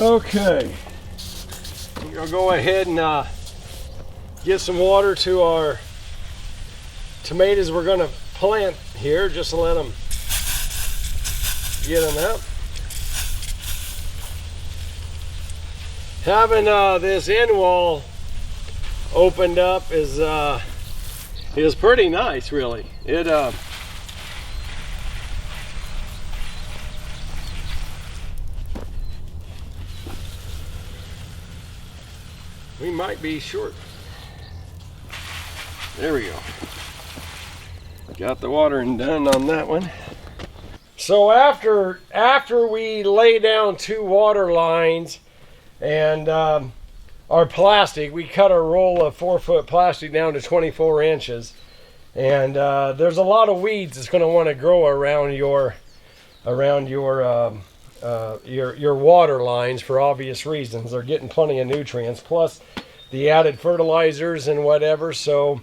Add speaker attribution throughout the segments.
Speaker 1: Okay, we'll go ahead and get some water to our tomatoes we're going to plant here, just to let them get them out. Having this end wall opened up is pretty nice, really. We might be short. There we go. Got the watering done on that one. So after we lay down 2 water lines and our plastic, we cut our roll of 4-foot plastic down to 24 inches. And there's a lot of weeds that's going to want to grow around your water lines for obvious reasons. They're getting plenty of nutrients, plus the added fertilizers and whatever. So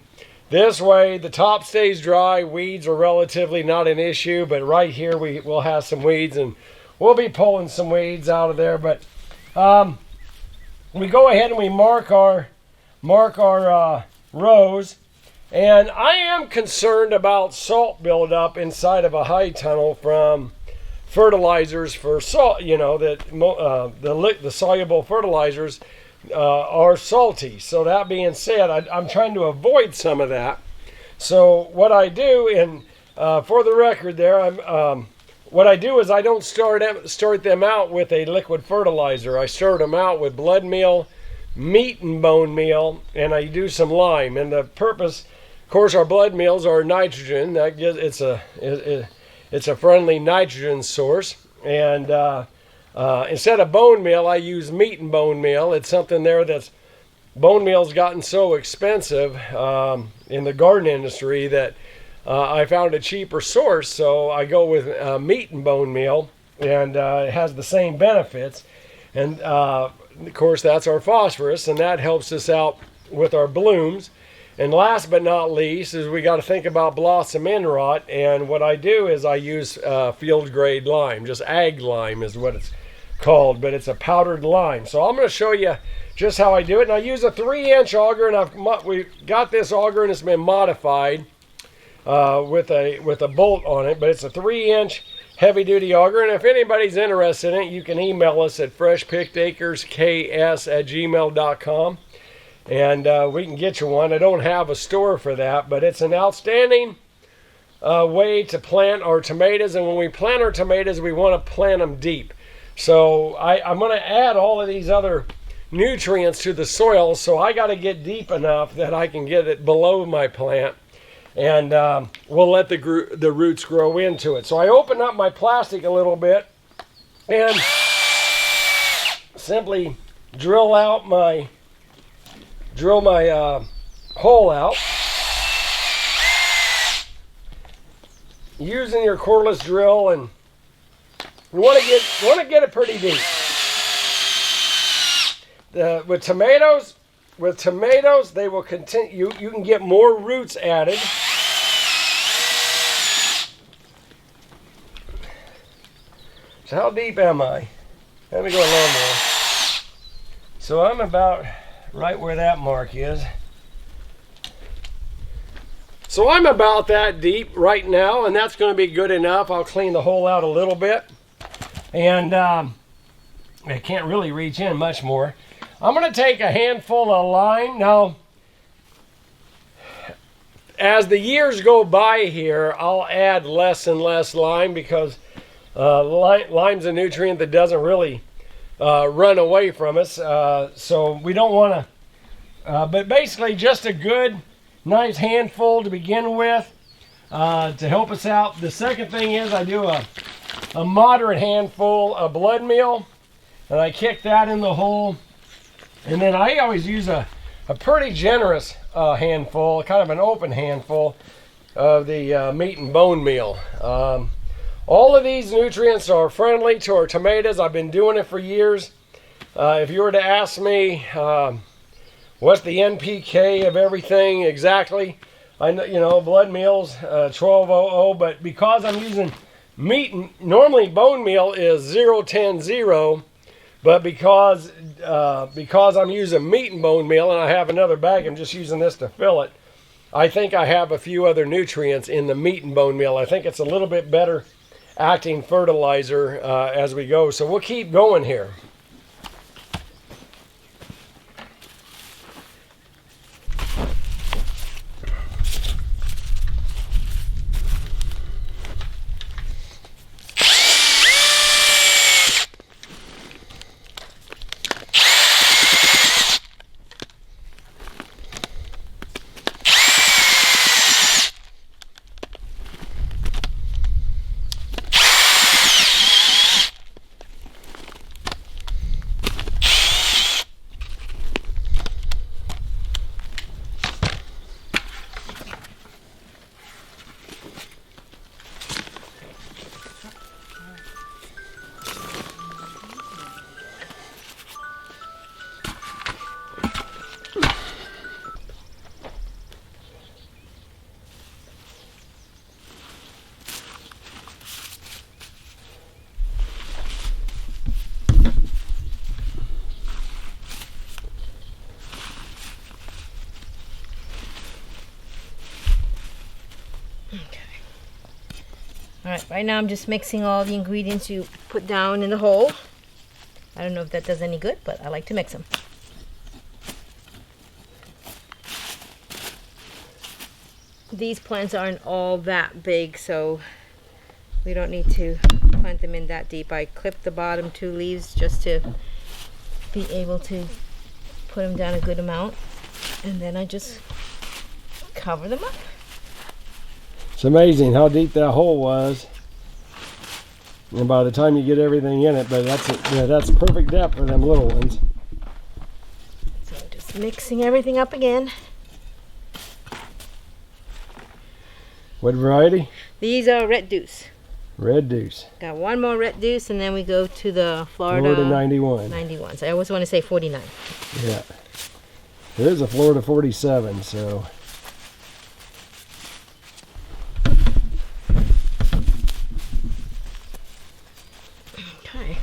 Speaker 1: this way the top stays dry, weeds are relatively not an issue, but right here we'll have some weeds, and we'll be pulling some weeds out of there. But we go ahead and we mark our rows. And I am concerned about salt buildup inside of a high tunnel from fertilizers for salt. You know that the soluble fertilizers are salty. So that being said, I'm trying to avoid some of that. So what I do, and for the record, there, what I do is I don't start them out with a liquid fertilizer. I start them out with blood meal, meat and bone meal, and I do some lime. And the purpose, of course, our blood meals are nitrogen. That gives it's a friendly nitrogen source. And instead of bone meal, I use meat and bone meal. It's something there that's bone meal's gotten so expensive in the garden industry that I found a cheaper source. So I go with meat and bone meal, and it has the same benefits. And of course, that's our phosphorus, and that helps us out with our blooms. And last but not least is we got to think about blossom end rot. And what I do is I use field grade lime. Just ag lime is what it's called, but it's a powdered lime. So I'm going to show you just how I do it. And I use a 3-inch auger, and we got this auger and it's been modified with a bolt on it, but it's a 3-inch heavy duty auger. And if anybody's interested in it, you can email us at freshpickedacresks@gmail.com. and we can get you one. I don't have a store for that, but it's an outstanding way to plant our tomatoes. And when we plant our tomatoes, we want to plant them deep. So I'm going to add all of these other nutrients to the soil, so I got to get deep enough that I can get it below my plant, and we'll let the roots grow into it. So I open up my plastic a little bit and simply drill my hole out using your cordless drill, and you want to get it pretty deep. With tomatoes, they will continue. You can get more roots added. So how deep am I? Let me go a little more. So I'm about right where that mark is. So I'm about that deep right now, and that's going to be good enough. I'll clean the hole out a little bit, and I can't really reach in much more. I'm going to take a handful of lime. Now, as the years go by here, I'll add less and less lime because lime's a nutrient that doesn't really run away from us. So we don't want to, but basically just a good, nice handful to begin with to help us out. The second thing is I do a moderate handful of blood meal, and I kick that in the hole. And then I always use a pretty generous handful, kind of an open handful of the meat and bone meal. All of these nutrients are friendly to our tomatoes. I've been doing it for years. If you were to ask me what's the NPK of everything exactly, I know, you know, blood meal's 1200, but because I'm using meat, normally bone meal is 0-10-0. But because I'm using meat and bone meal, and I have another bag, I'm just using this to fill it, I think I have a few other nutrients in the meat and bone meal. I think it's a little bit better acting fertilizer as we go. So we'll keep going here.
Speaker 2: Alright, right now I'm just mixing all the ingredients you put down in the hole. I don't know if that does any good, but I like to mix them. These plants aren't all that big, so we don't need to plant them in that deep. I clipped the bottom 2 leaves just to be able to put them down a good amount, and then I just cover them up.
Speaker 1: It's amazing how deep that hole was, and by the time you get everything in it, but that's perfect depth for them little ones.
Speaker 2: So just mixing everything up again.
Speaker 1: What variety?
Speaker 2: These are Red Deuce.
Speaker 1: Red Deuce.
Speaker 2: Got one more Red Deuce, and then we go to the Florida 91. 91. So I always want to say 49.
Speaker 1: Yeah. There is a Florida 47, so.
Speaker 2: Okay.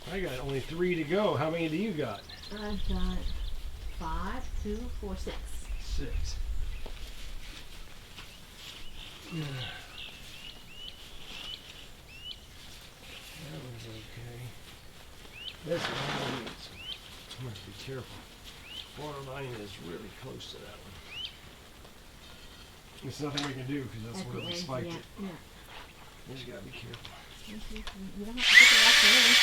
Speaker 1: I got only 3 to go. How many do you got?
Speaker 2: I've got 5, 2, 4, 6.
Speaker 1: 6. This one needs. I must be careful. Water line is really close to that one. There's nothing we can do because that's where we spiked it.
Speaker 2: Yeah.
Speaker 1: You just gotta be careful.
Speaker 2: You don't have to put the last one in.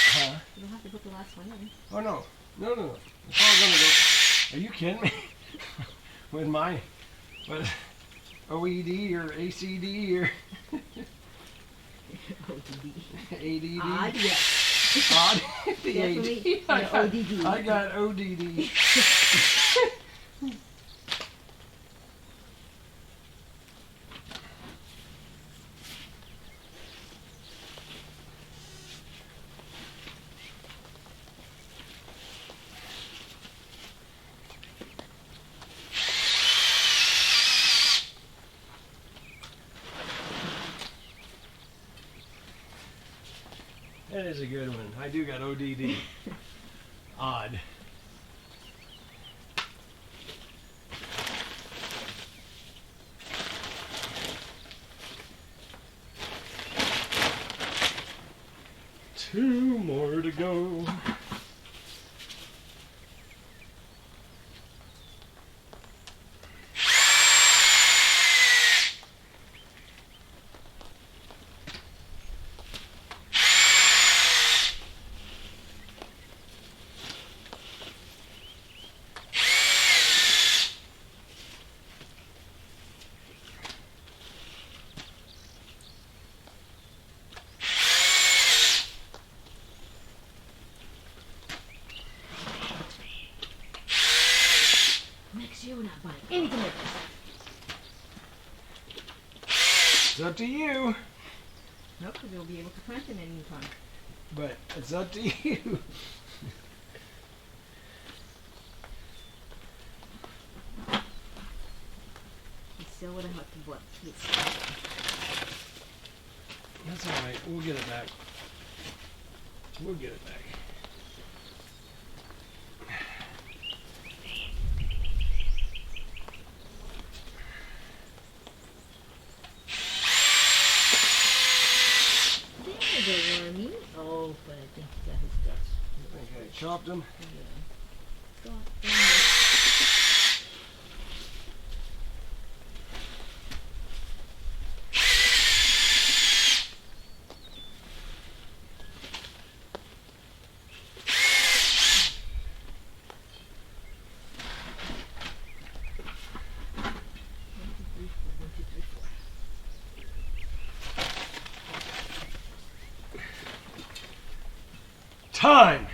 Speaker 1: Huh?
Speaker 2: You don't have to put the last one in.
Speaker 1: Oh no. No. It's all gonna go. Are you kidding me? With my OED or ACD or ADD?
Speaker 2: Odd, yes.
Speaker 1: Odd? The
Speaker 2: Definitely
Speaker 1: AD.
Speaker 2: ODD.
Speaker 1: I got ODD. That is a good one. I do got ODD. Odd. Two more to go.
Speaker 2: Next year we're not buying anything like this.
Speaker 1: It's up to you,
Speaker 2: Nope, because we'll be able to plant it anytime.
Speaker 1: but it's up to you.
Speaker 2: We still would have had to what?
Speaker 1: That's all right. We'll get it back. We'll get it back.
Speaker 2: There's a wormy. Oh, but I think he got his guts.
Speaker 1: Okay, chopped them.
Speaker 2: Yeah. Go on.
Speaker 1: Time!